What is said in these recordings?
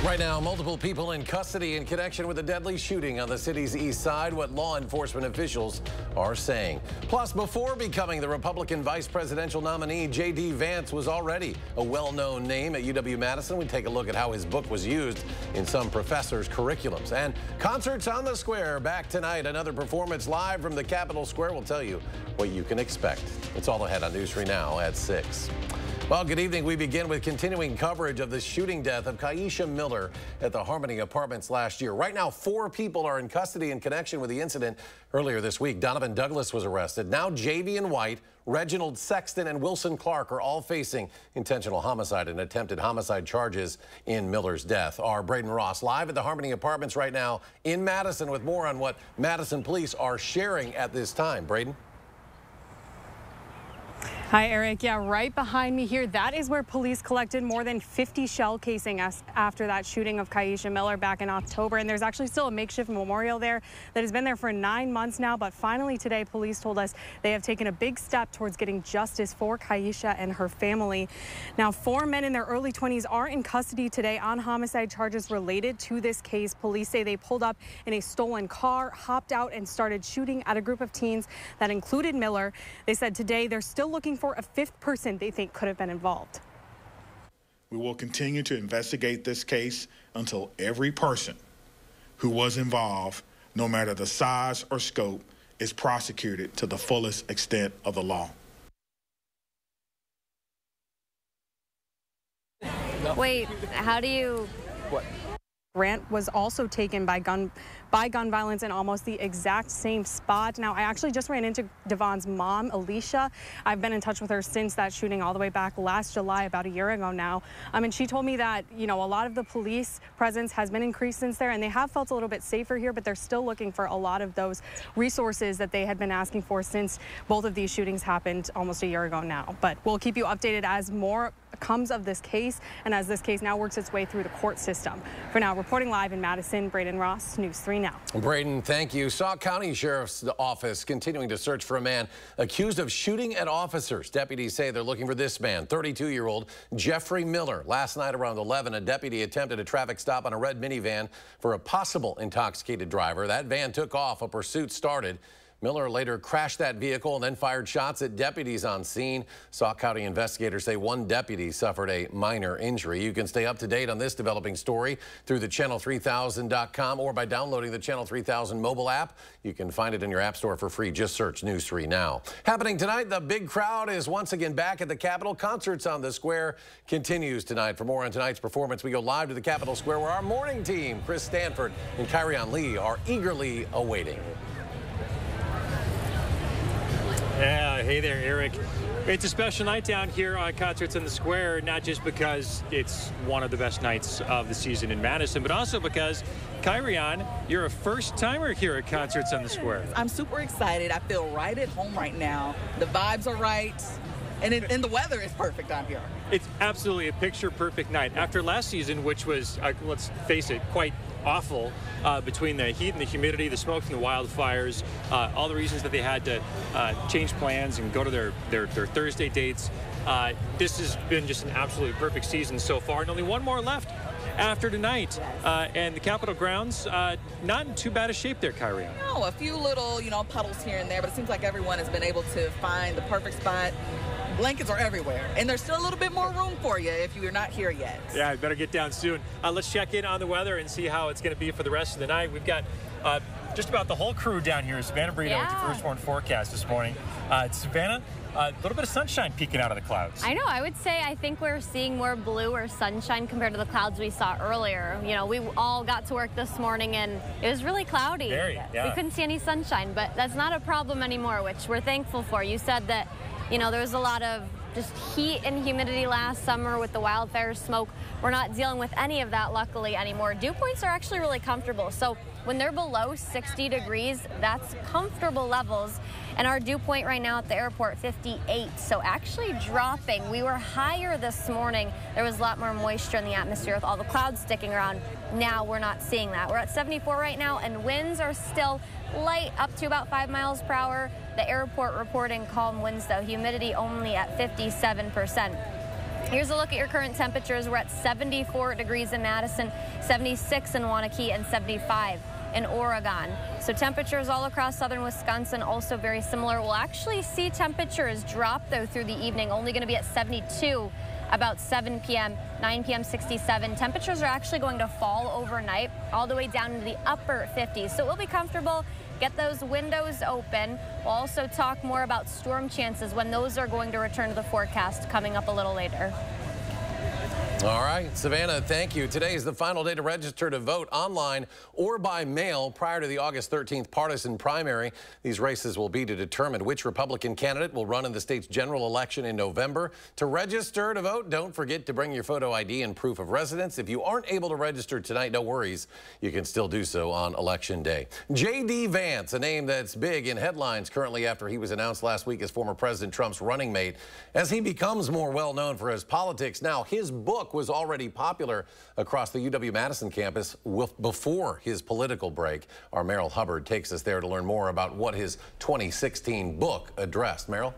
Right now, multiple people in custody in connection with a deadly shooting on the city's east side, what law enforcement officials are saying. Plus, before becoming the Republican vice presidential nominee, J.D. Vance was already a well-known name at UW-Madison. We take a look at how his book was used in some professors' curriculums. And concerts on the square back tonight. Another performance live from the Capitol Square will tell you what you can expect. It's all ahead on News 3 Now at 6. Well, good evening. We begin with continuing coverage of the shooting death of Kaisha Miller at the Harmony Apartments last year. Right now, 4 people are in custody in connection with the incident. Earlier this week, Donovan Douglas was arrested. Now, Javian White, Reginald Sexton, and Wilson Clark are all facing intentional homicide and attempted homicide charges in Miller's death. Our Braden Ross live at the Harmony Apartments right now in Madison with more on what Madison police are sharing at this time. Braden? Hi, Eric. Yeah, right behind me here, that is where police collected more than 50 shell casings after that shooting of Kaisha Miller back in October. And there's actually still a makeshift memorial there that has been there for 9 months now. But finally today, police told us they have taken a big step towards getting justice for Kaisha and her family. Now, 4 men in their early 20s are in custody today on homicide charges related to this case. Police say they pulled up in a stolen car, hopped out, and started shooting at a group of teens that included Miller. They said today they're still looking for a 5th person they think could have been involved. We will continue to investigate this case until every person who was involved, no matter the size or scope, is prosecuted to the fullest extent of the law. Wait, how do you... What? Grant was also taken by gun violence in almost the exact same spot. Now, I actually just ran into Devon's mom, Alicia. I've been in touch with her since that shooting all the way back last July, about a year ago now. And she told me that, you know, a lot of the police presence has been increased since there, and they have felt a little bit safer here, but they're still looking for a lot of those resources that they had been asking for since both of these shootings happened almost a year ago now. But we'll keep you updated as more comes of this case and as this case now works its way through the court system. For now, reporting live in Madison, Braden Ross, News 3 Now. Braden, thank you. Sauk County Sheriff's Office continuing to search for a man accused of shooting at officers. Deputies say they're looking for this man, 32-year-old Jeffrey Miller. Last night around 11, a deputy attempted a traffic stop on a red minivan for a possible intoxicated driver. That van took off. A pursuit started. Miller later crashed that vehicle and then fired shots at deputies on scene. Sauk County investigators say 1 deputy suffered a minor injury. You can stay up to date on this developing story through the channel3000.com or by downloading the Channel 3000 mobile app. You can find it in your app store for free. Just search News 3 Now. Happening tonight, the big crowd is once again back at the Capitol. Concerts on the Square continues tonight. For more on tonight's performance, we go live to the Capitol Square where our morning team, Chris Stanford and Kyrion Lee, are eagerly awaiting. Yeah, hey there, Eric. It's a special night down here on Concerts on the Square, not just because it's one of the best nights of the season in Madison, but also because, Kyrion, you're a first-timer here at Concerts on the Square. I'm super excited. I feel right at home right now. The vibes are right, and the weather is perfect out here. It's absolutely a picture-perfect night. After last season, which was, let's face it, quite awful, between the heat and the humidity, the smoke from the wildfires, all the reasons that they had to change plans and go to their Thursday dates. This has been just an absolutely perfect season so far, and only one more left after tonight. And the Capitol grounds, not in too bad a shape there, Kyrie. No, a few little, puddles here and there, but it seems like everyone has been able to find the perfect spot. Blankets are everywhere, and there's still a little bit more room for you if you're not here yet. Yeah, better get down soon. Let's check in on the weather and see how it's going to be for the rest of the night. We've got just about the whole crew down here. Savannah Brito with the first warn forecast this morning. Savannah, a little bit of sunshine peeking out of the clouds. I know. I would say I think we're seeing more blue or sunshine compared to the clouds we saw earlier. You know, we all got to work this morning and it was really cloudy. Yeah. We couldn't see any sunshine, but that's not a problem anymore, which we're thankful for. You said that, there was a lot of just heat and humidity last summer with the wildfire smoke. We're not dealing with any of that, luckily, anymore. Dew points are actually really comfortable. So when they're below 60 degrees, that's comfortable levels. And our dew point right now at the airport, 58. So actually dropping. We were higher this morning. There was a lot more moisture in the atmosphere with all the clouds sticking around. Now we're not seeing that. We're at 74 right now, and winds are still light, up to about 5 miles per hour. The airport reporting calm winds, though. Humidity only at 57%. Here's a look at your current temperatures. We're at 74 degrees in Madison, 76 in Waunakee, and 75 in Oregon. So temperatures all across southern Wisconsin also very similar. We'll actually see temperatures drop, though, through the evening, only going to be at 72 about 7 p.m., 9 p.m. 67. Temperatures are actually going to fall overnight all the way down into the upper 50s. So it will be comfortable. Get those windows open. We'll also talk more about storm chances when those are going to return to the forecast coming up a little later. All right, Savannah, thank you. Today is the final day to register to vote online or by mail prior to the August 13th partisan primary. These races will be to determine which Republican candidate will run in the state's general election in November. To register to vote, don't forget to bring your photo ID and proof of residence. If you aren't able to register tonight, no worries. You can still do so on Election Day. J.D. Vance, a name that's big in headlines currently after he was announced last week as former President Trump's running mate. As he becomes more well-known for his politics now, his book was already popular across the UW-Madison campus before his political break. Our Merrill Hubbard takes us there to learn more about what his 2016 book addressed. Merrill?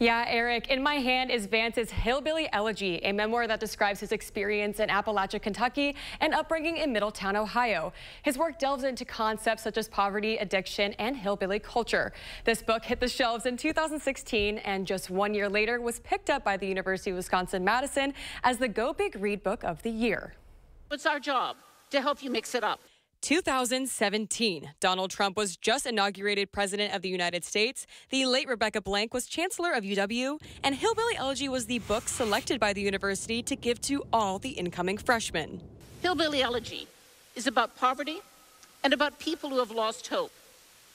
Yeah, Eric, in my hand is Vance's Hillbilly Elegy, a memoir that describes his experience in Appalachia, Kentucky, and upbringing in Middletown, Ohio. His work delves into concepts such as poverty, addiction, and hillbilly culture. This book hit the shelves in 2016 and just 1 year later was picked up by the University of Wisconsin-Madison as the Go Big Read Book of the Year. It's our job to help you mix it up. 2017. Donald Trump was just inaugurated President of the United States. The late Rebecca Blank was Chancellor of UW, and Hillbilly Elegy was the book selected by the university to give to all the incoming freshmen. Hillbilly Elegy is about poverty and about people who have lost hope.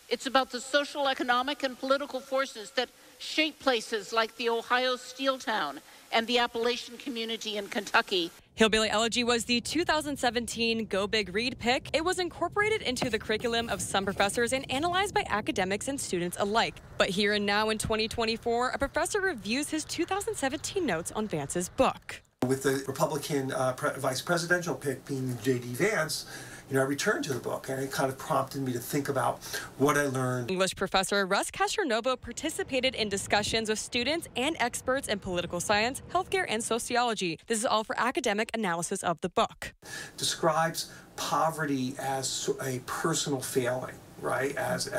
It's about the social, economic, and political forces that shape places like the Ohio steel town and the Appalachian community in Kentucky. Hillbilly Elegy was the 2017 Go Big Read pick. It was incorporated into the curriculum of some professors and analyzed by academics and students alike. But here and now in 2024, a professor reviews his 2017 notes on Vance's book. With the Republican vice presidential pick being J.D. Vance, I returned to the book, and it kind of prompted me to think about what I learned. English professor Russ Castronovo participated in discussions with students and experts in political science, healthcare, and sociology. This is all for academic analysis of the book. Describes poverty as a personal failing, right? As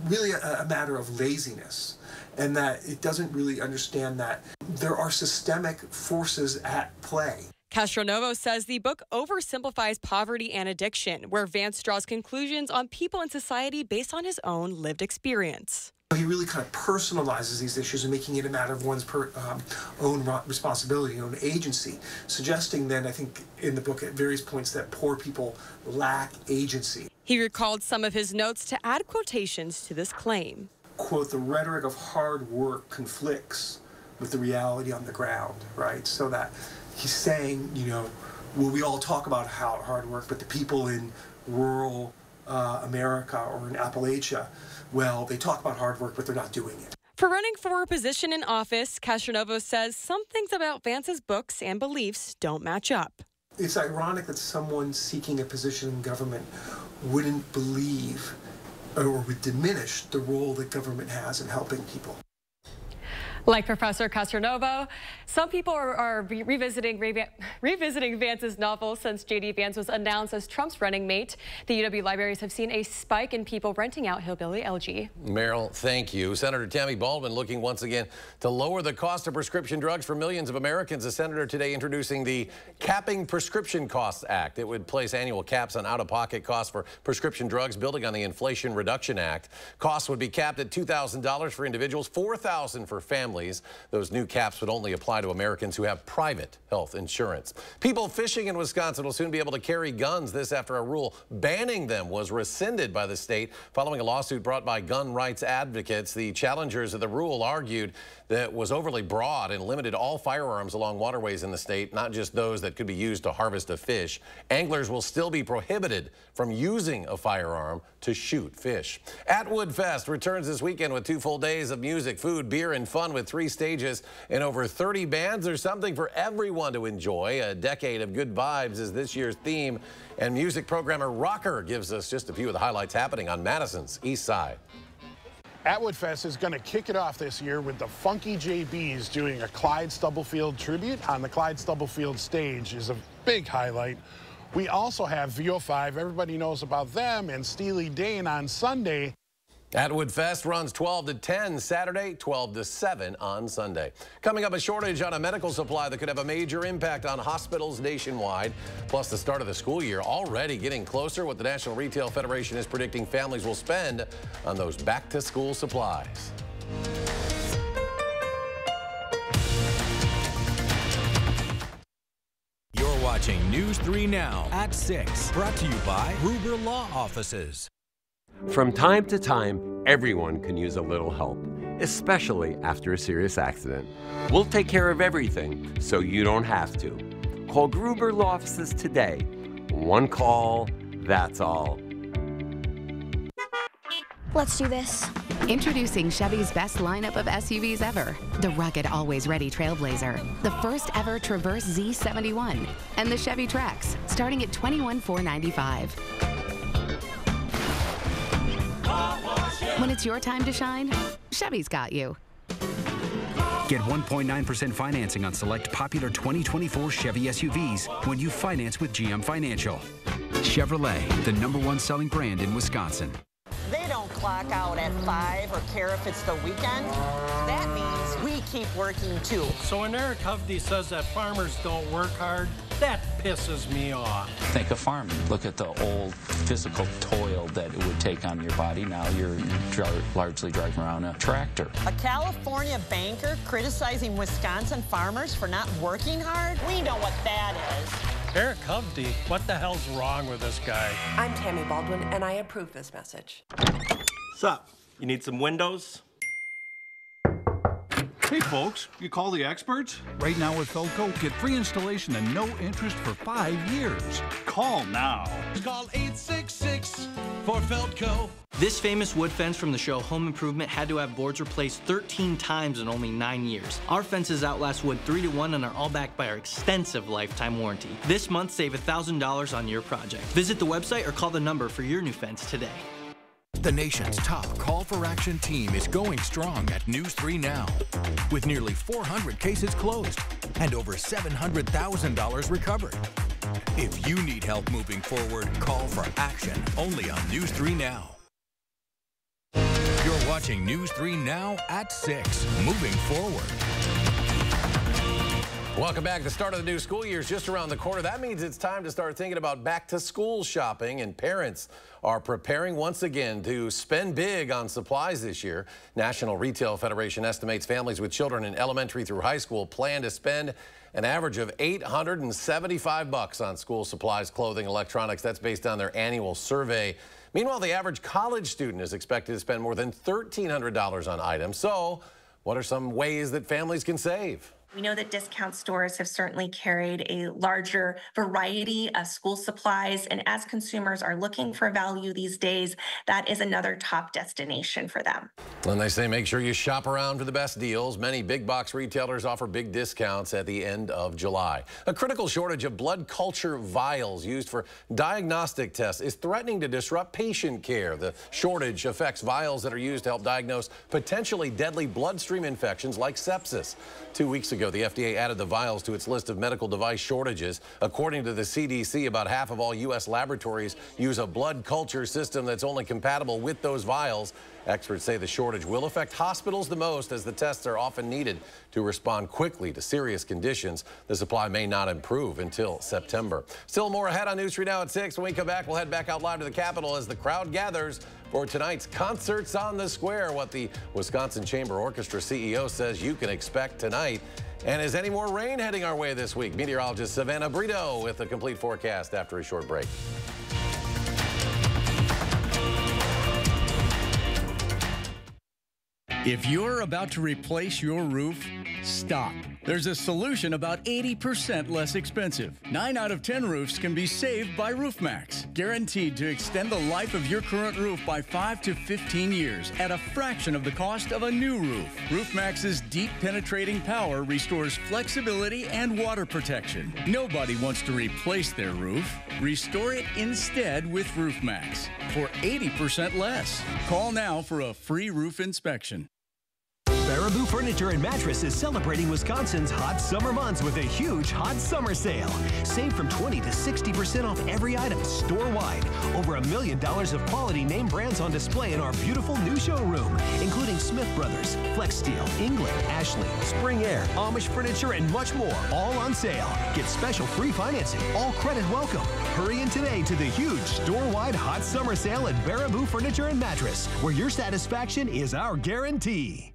really a matter of laziness, and that it doesn't really understand that there are systemic forces at play. Castronovo says the book oversimplifies poverty and addiction, where Vance draws conclusions on people in society based on his own lived experience. He really kind of personalizes these issues and making it a matter of one's own responsibility, own agency, suggesting then, I think, in the book at various points that poor people lack agency. He recalled some of his notes to add quotations to this claim. Quote, the rhetoric of hard work conflicts with the reality on the ground, right? So that he's saying, well, we all talk about how hard work, but the people in rural America or in Appalachia, well, they talk about hard work, but they're not doing it. For running for a position in office, Castronovo says some things about Vance's books and beliefs don't match up. It's ironic that someone seeking a position in government wouldn't believe or would diminish the role that government has in helping people. Like Professor Castronovo, some people are revisiting Vance's novel since J.D. Vance was announced as Trump's running mate. The UW libraries have seen a spike in people renting out Hillbilly Elegy. Merrill, thank you. Senator Tammy Baldwin looking once again to lower the cost of prescription drugs for millions of Americans. The senator today introducing the Capping Prescription Costs Act. It would place annual caps on out-of-pocket costs for prescription drugs, building on the Inflation Reduction Act. Costs would be capped at $2,000 for individuals, $4,000 for families. Those new caps would only apply to Americans who have private health insurance. People fishing in Wisconsin will soon be able to carry guns. This after a rule banning them was rescinded by the state following a lawsuit brought by gun rights advocates. The challengers of the rule argued that it was overly broad and limited all firearms along waterways in the state, not just those that could be used to harvest a fish. Anglers will still be prohibited from using a firearm to shoot fish. Atwood Fest returns this weekend with 2 full days of music, food, beer, and fun with 3 stages and over 30 bands. There's something for everyone to enjoy. A decade of good vibes is this year's theme, and music programmer Rocker gives us just a few of the highlights happening on Madison's East Side. Atwood Fest is going to kick it off this year with the Funky JBs doing a Clyde Stubblefield tribute on the Clyde Stubblefield stage is a big highlight. We also have VO5, everybody knows about them, and Steely Dan on Sunday. Atwood Fest runs 12 to 10 Saturday, 12 to 7 on Sunday. Coming up, a shortage on a medical supply that could have a major impact on hospitals nationwide. Plus, the start of the school year already getting closer. What the National Retail Federation is predicting families will spend on those back-to-school supplies. You're watching News 3 Now at 6, brought to you by Gruber Law Offices. From time to time, everyone can use a little help, especially after a serious accident. We'll take care of everything so you don't have to. Call Gruber Law Offices today. One call, that's all. Let's do this. Introducing Chevy's best lineup of SUVs ever. The rugged, always-ready Trailblazer, the first ever Traverse Z71, and the Chevy Trax, starting at $21,495. When it's your time to shine, Chevy's got you. Get 1.9% financing on select popular 2024 Chevy SUVs when you finance with GM Financial. Chevrolet, the #1 selling brand in Wisconsin. They don't clock out at 5 or care if it's the weekend. That means we keep working too. So when Eric Hovde says that farmers don't work hard, that pisses me off. Think of farming. Look at the old physical toil that it would take on your body. Now you're largely driving around a tractor. A California banker criticizing Wisconsin farmers for not working hard? We know what that is. Eric Hovde, what the hell's wrong with this guy? I'm Tammy Baldwin, and I approve this message. What's up? You need some windows? Hey folks, you call the experts? Right now with Feldco, get free installation and no interest for 5 years. Call now. Call 866 for Feldco. This famous wood fence from the show Home Improvement had to have boards replaced 13 times in only 9 years. Our fences outlast wood 3 to 1 and are all backed by our extensive lifetime warranty. This month, save $1,000 on your project. Visit the website or call the number for your new fence today. The nation's top call for action team is going strong at News 3 Now. With nearly 400 cases closed and over $700,000 recovered. If you need help moving forward, call for action only on News 3 Now. You're watching News 3 Now at 6, moving forward. Welcome back. The start of the new school year is just around the corner. That means it's time to start thinking about back-to-school shopping, and parents are preparing once again to spend big on supplies this year. National Retail Federation estimates families with children in elementary through high school plan to spend an average of $875 on school supplies, clothing, electronics. That's based on their annual survey. Meanwhile, the average college student is expected to spend more than $1,300 on items. So, what are some ways that families can save? We know that discount stores have certainly carried a larger variety of school supplies, and as consumers are looking for value these days, that is another top destination for them. And they say make sure you shop around for the best deals. Many big box retailers offer big discounts at the end of July. A critical shortage of blood culture vials used for diagnostic tests is threatening to disrupt patient care. The shortage affects vials that are used to help diagnose potentially deadly bloodstream infections like sepsis. 2 weeks ago, the FDA added the vials to its list of medical device shortages. According to the CDC, about half of all U.S. laboratories use a blood culture system that's only compatible with those vials. Experts say the shortage will affect hospitals the most, as the tests are often needed to respond quickly to serious conditions. The supply may not improve until September. Still more ahead on News 3 Now at 6. When we come back, we'll head back out live to the Capitol as the crowd gathers for tonight's Concerts on the Square. What the Wisconsin Chamber Orchestra CEO says you can expect tonight. And is any more rain heading our way this week? Meteorologist Savannah Brito with a complete forecast after a short break. If you're about to replace your roof, stop. There's a solution about 80% less expensive. 9 out of 10 roofs can be saved by RoofMax. Guaranteed to extend the life of your current roof by 5 to 15 years at a fraction of the cost of a new roof. RoofMax's deep penetrating power restores flexibility and water protection. Nobody wants to replace their roof. Restore it instead with RoofMax for 80% less. Call now for a free roof inspection. Baraboo Furniture and Mattress is celebrating Wisconsin's hot summer months with a huge hot summer sale. Save from 20 to 60% off every item store-wide. Over $1 million of quality name brands on display in our beautiful new showroom, including Smith Brothers, Flex Steel, England, Ashley, Spring Air, Amish Furniture, and much more, all on sale. Get special free financing, all credit welcome. Hurry in today to the huge store-wide hot summer sale at Baraboo Furniture and Mattress, where your satisfaction is our guarantee.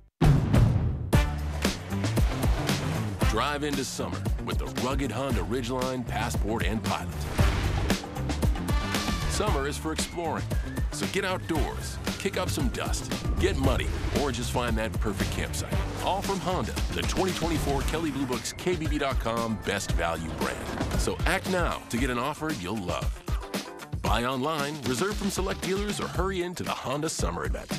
Drive into summer with the rugged Honda Ridgeline, Passport, and Pilot. Summer is for exploring, so get outdoors, kick up some dust, get muddy, or just find that perfect campsite. All from Honda, the 2024 Kelley Blue Book's KBB.com Best Value brand. So act now to get an offer you'll love. Buy online, reserve from select dealers, or hurry into the Honda Summer event.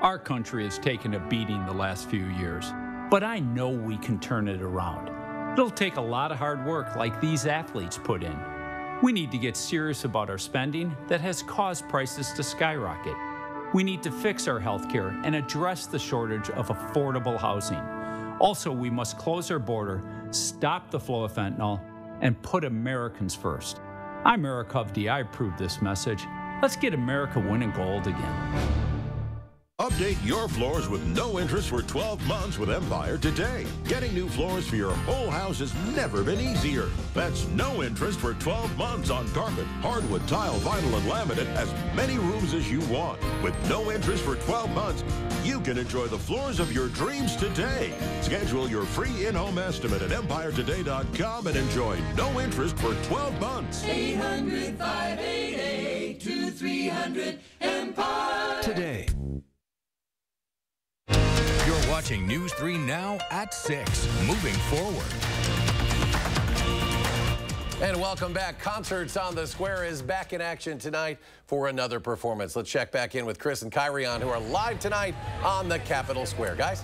Our country has taken a beating the last few years, but I know we can turn it around. It'll take a lot of hard work like these athletes put in. We need to get serious about our spending that has caused prices to skyrocket. We need to fix our healthcare and address the shortage of affordable housing. Also, we must close our border, stop the flow of fentanyl, and put Americans first. I'm Eric Hovde. I approve this message. Let's get America winning gold again. Update your floors with no interest for 12 months with Empire today. Getting new floors for your whole house has never been easier. That's no interest for 12 months on carpet, hardwood, tile, vinyl, and laminate, as many rooms as you want. With no interest for 12 months, you can enjoy the floors of your dreams today. Schedule your free in-home estimate at EmpireToday.com and enjoy no interest for 12 months. 800-588-2300 Empire. Today. You're watching News 3 Now at 6. Moving forward. And welcome back. Concerts on the Square is back in action tonight for another performance. Let's check back in with Chris and Kyrion, who are live tonight on the Capitol Square. Guys?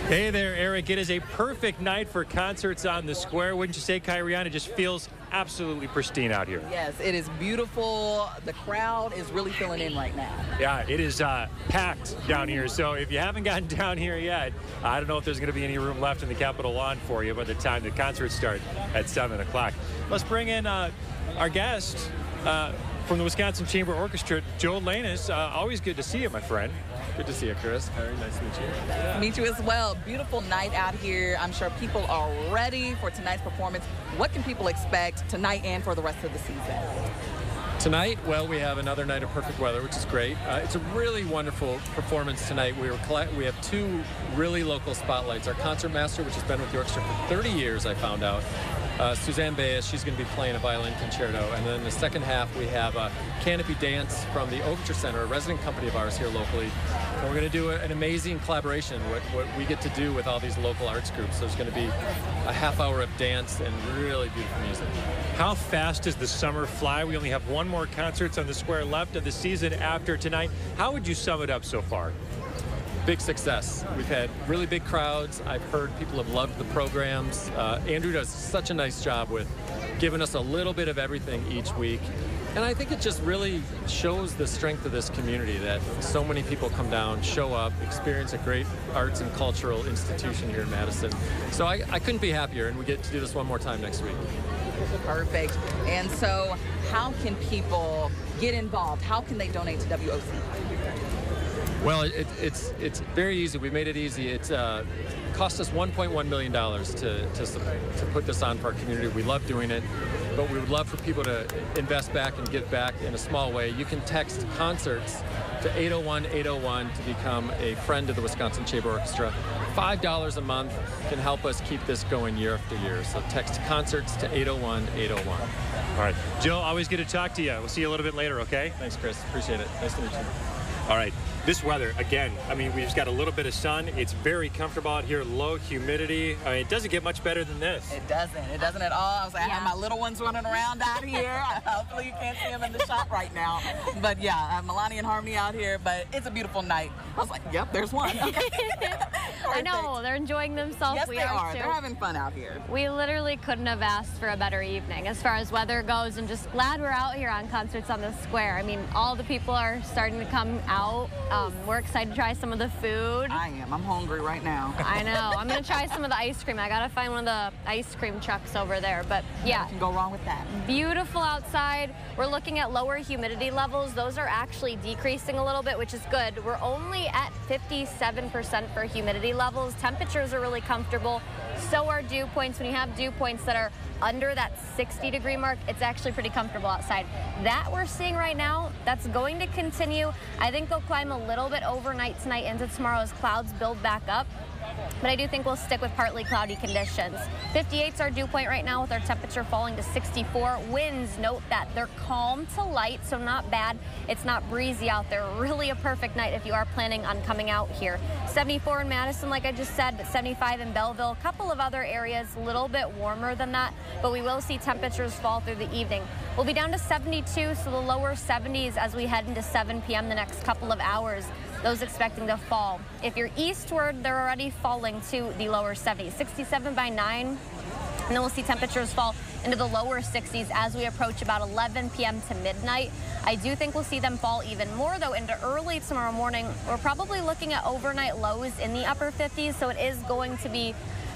Hey there, Eric. It is a perfect night for concerts on the Square. Wouldn't you say, Kyrion? It just feels absolutely pristine out here. Yes, it is beautiful. The crowd is really filling in right now. Yeah, it is packed down here. So if you haven't gotten down here yet, I don't know if there's going to be any room left in the Capitol lawn for you by the time the concerts start at 7 o'clock. Let's bring in our guest from the Wisconsin Chamber Orchestra, Joe Lanus. Always good to see you, my friend. Good to see you, Chris. Very nice to meet you. Yeah. Meet you as well. Beautiful night out here. I'm sure people are ready for tonight's performance. What can people expect tonight and for the rest of the season? Tonight, well, we have another night of perfect weather, which is great. It's a really wonderful performance tonight. We have two really local spotlights. Our concertmaster, which has been with the orchestra for 30 years, I found out. Suzanne Baez, she's going to be playing a violin concerto. And then in the second half, we have a Canopy Dance from the Overture Center, a resident company of ours here locally. And we're going to do an amazing collaboration, what we get to do with all these local arts groups. So there's going to be a half hour of dance and really beautiful music. How fast does the summer fly? We only have one more concerts on the Square left of the season after tonight. How would you sum it up so far? Big success. We've had really big crowds. I've heard people have loved the programs. Andrew does such a nice job with giving us a little bit of everything each week. And I think it just really shows the strength of this community that so many people come down, show up, experience a great arts and cultural institution here in Madison. So I couldn't be happier, and we get to do this one more time next week. Perfect. And so how can people get involved? How can they donate to WOC? Well, it's very easy. We made it easy. It cost us $1.1 million to put this on for our community. We love doing it, but we would love for people to invest back and give back in a small way. You can text concerts to 801-801 to become a friend of the Wisconsin Chamber Orchestra. $5 a month can help us keep this going year after year. So text concerts to 801-801. All right. Joe, always good to talk to you. We'll see you a little bit later, okay? Thanks, Chris. Appreciate it. Nice to meet you. All right. This weather, again, I mean, we just got a little bit of sun. It's very comfortable out here, low humidity. I mean, it doesn't get much better than this. It doesn't. It doesn't at all. I was like, I have my little ones running around out here. Hopefully you can't see them in the shop right now. But yeah, Milani and Harmony out here, but it's a beautiful night. I was like, yep, there's one. Okay. I know, they're enjoying themselves. Yes, we they are. too. They're having fun out here. We literally couldn't have asked for a better evening as far as weather goes, and just glad we're out here on Concerts on the Square. I mean, all the people are starting to come out. We're excited to try some of the food. I am. I'm hungry right now. I know. I'm going to try some of the ice cream. I got to find one of the ice cream trucks over there. But yeah. Nothing can go wrong with that. Beautiful outside. We're looking at lower humidity levels. Those are actually decreasing a little bit, which is good. We're only at 57% for humidity levels. Temperatures are really comfortable. So are dew points. When you have dew points that are under that 60-degree mark, it's actually pretty comfortable outside. That we're seeing right now, that's going to continue. I think they'll climb a little bit overnight tonight into tomorrow as clouds build back up. But I do think we'll stick with partly cloudy conditions. 58's our dew point right now with our temperature falling to 64. Winds, note that they're calm to light, so not bad. It's not breezy out there. Really a perfect night if you are planning on coming out here. 74 in Madison, like I just said, but 75 in Belleville. A couple of other areas a little bit warmer than that, but we will see temperatures fall through the evening. We'll be down to 72, so the lower 70s as we head into 7 p.m. the next couple of hours. Those expecting to fall. If you're eastward, they're already falling to the lower 70s. 67 by 9, and then we'll see temperatures fall into the lower 60s as we approach about 11 p.m. to midnight. I do think we'll see them fall even more, though, into early tomorrow morning. We're probably looking at overnight lows in the upper 50s, so it is going to be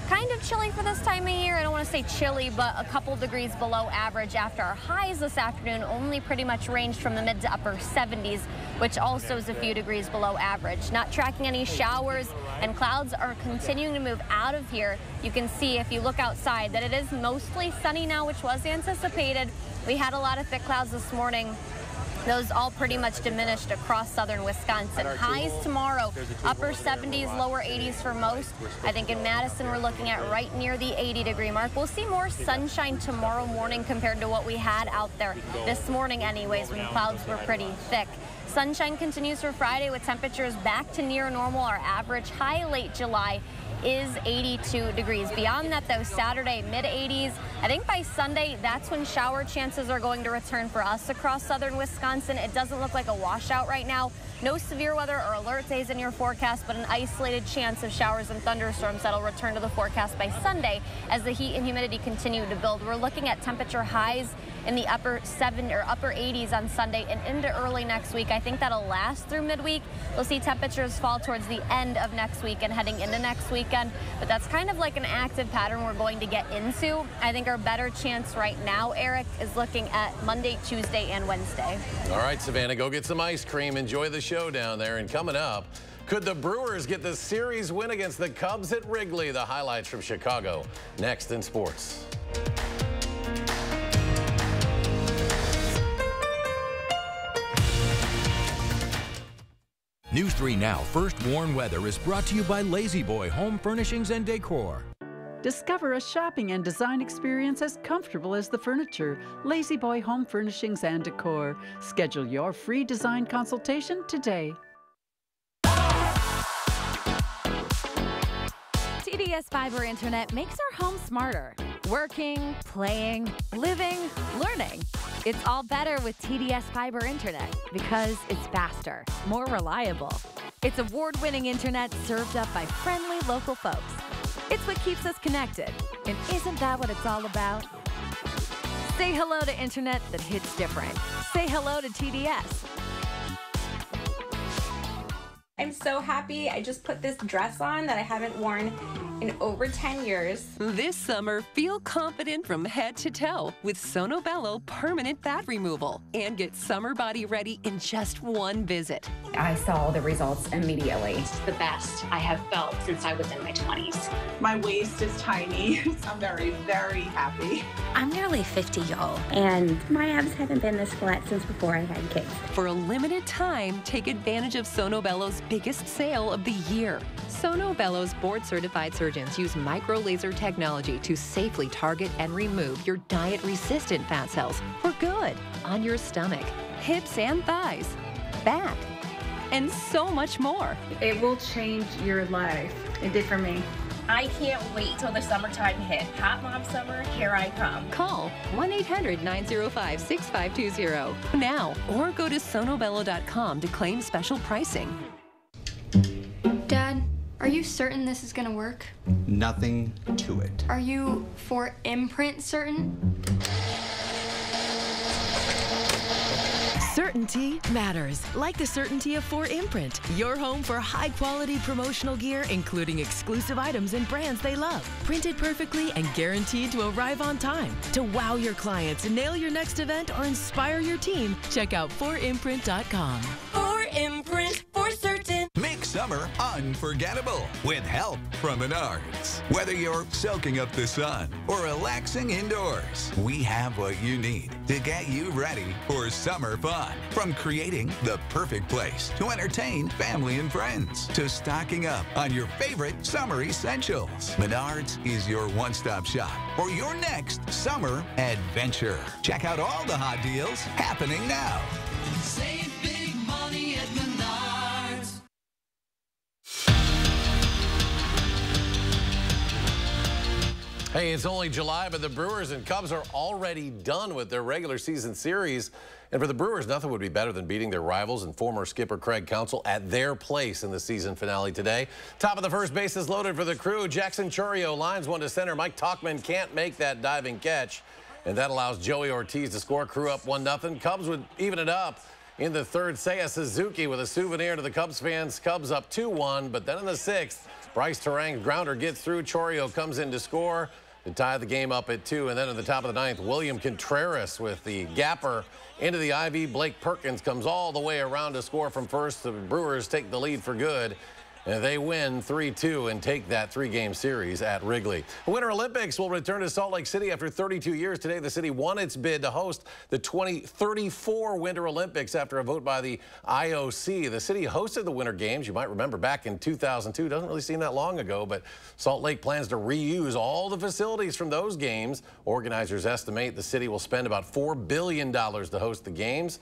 kind of chilly for this time of year. I don't want to say chilly, but a couple degrees below average after our highs this afternoon only pretty much ranged from the mid to upper 70s, which also is a few degrees below average. Not tracking any showers, and clouds are continuing to move out of here. You can see if you look outside that it is mostly sunny now, which was anticipated. We had a lot of thick clouds this morning. Those all pretty much diminished across southern Wisconsin. Highs tomorrow, upper 70s, lower 80s for most. I think in Madison we're looking at right near the 80-degree mark. We'll see more sunshine tomorrow morning compared to what we had out there this morning anyways when the clouds were pretty thick. Sunshine continues for Friday with temperatures back to near normal. Our average high late July is 82 degrees. Beyond that, though, Saturday, mid-80s. I think by Sunday, that's when shower chances are going to return for us across southern Wisconsin. It doesn't look like a washout right now. No severe weather or alert days in your forecast, but an isolated chance of showers and thunderstorms that'll return to the forecast by Sunday as the heat and humidity continue to build. We're looking at temperature highs in the upper 80s on Sunday and into early next week. I think that'll last through midweek. We'll see temperatures fall towards the end of next week and heading into next weekend, but that's kind of like an active pattern we're going to get into. I think our better chance right now, Eric, is looking at Monday, Tuesday, and Wednesday. All right, Savannah, go get some ice cream. Enjoy the show down there. And coming up, could the Brewers get the series win against the Cubs at Wrigley? The highlights from Chicago next in sports. News 3 Now First Warn Weather is brought to you by Lazy Boy Home Furnishings and Decor. Discover a shopping and design experience as comfortable as the furniture. Lazy Boy Home Furnishings and Decor. Schedule your free design consultation today. TDS Fiber Internet makes our home smarter. Working, playing, living, learning. It's all better with TDS Fiber Internet because it's faster, more reliable. It's award-winning internet served up by friendly local folks. It's what keeps us connected. And isn't that what it's all about? Say hello to internet that hits different. Say hello to TDS. I'm so happy. I just put this dress on that I haven't worn in over 10 years. This summer, feel confident from head to toe with Sono Bello permanent fat removal and get summer body ready in just one visit. I saw the results immediately. It's the best I have felt since I was in my 20s. My waist is tiny. I'm very, very happy. I'm nearly 50, y'all, and my abs haven't been this flat since before I had kids. For a limited time, take advantage of Sono Bello's biggest sale of the year. Sono Bello's board-certified surgeons use micro-laser technology to safely target and remove your diet-resistant fat cells for good on your stomach, hips and thighs, back, and so much more. It will change your life. It did for me. I can't wait till the summertime hit. Hot Mom Summer, here I come. Call 1-800-905-6520 now or go to sonobello.com to claim special pricing. Dad, are you certain this is gonna work? Nothing to it. Are you for imprint certain? Certainty matters, like the certainty of 4imprint, your home for high-quality promotional gear, including exclusive items and brands they love. Printed perfectly and guaranteed to arrive on time. To wow your clients, nail your next event, or inspire your team, check out 4imprint.com. 4imprint for certain. Make summer unforgettable with help from Menards. Whether you're soaking up the sun or relaxing indoors, we have what you need to get you ready for summer fun. From creating the perfect place to entertain family and friends to stocking up on your favorite summer essentials. Menards is your one-stop shop for your next summer adventure. Check out all the hot deals happening now. Save big money at Menards. Hey, it's only July, but the Brewers and Cubs are already done with their regular season series. And for the Brewers, nothing would be better than beating their rivals and former skipper Craig Counsell at their place in the season finale today. Top of the first, bases loaded for the Crew. Jackson Chourio lines one to center. Mike Tauchman can't make that diving catch, and that allows Joey Ortiz to score. Crew up 1-0. Cubs would even it up in the third. Seiya Suzuki with a souvenir to the Cubs fans. Cubs up 2-1, but then in the sixth, Bryce Terang's grounder gets through. Chourio comes in to score to tie the game up at 2. And then at the top of the ninth, William Contreras with the gapper into the Ivy. Blake Perkins comes all the way around to score from first. The Brewers take the lead for good. And they win 3-2 and take that 3-game series at Wrigley. The Winter Olympics will return to Salt Lake City after 32 years. Today, the city won its bid to host the 2034 Winter Olympics after a vote by the IOC. The city hosted the Winter Games, you might remember, back in 2002. Doesn't really seem that long ago, but Salt Lake plans to reuse all the facilities from those games. Organizers estimate the city will spend about $4 billion to host the games.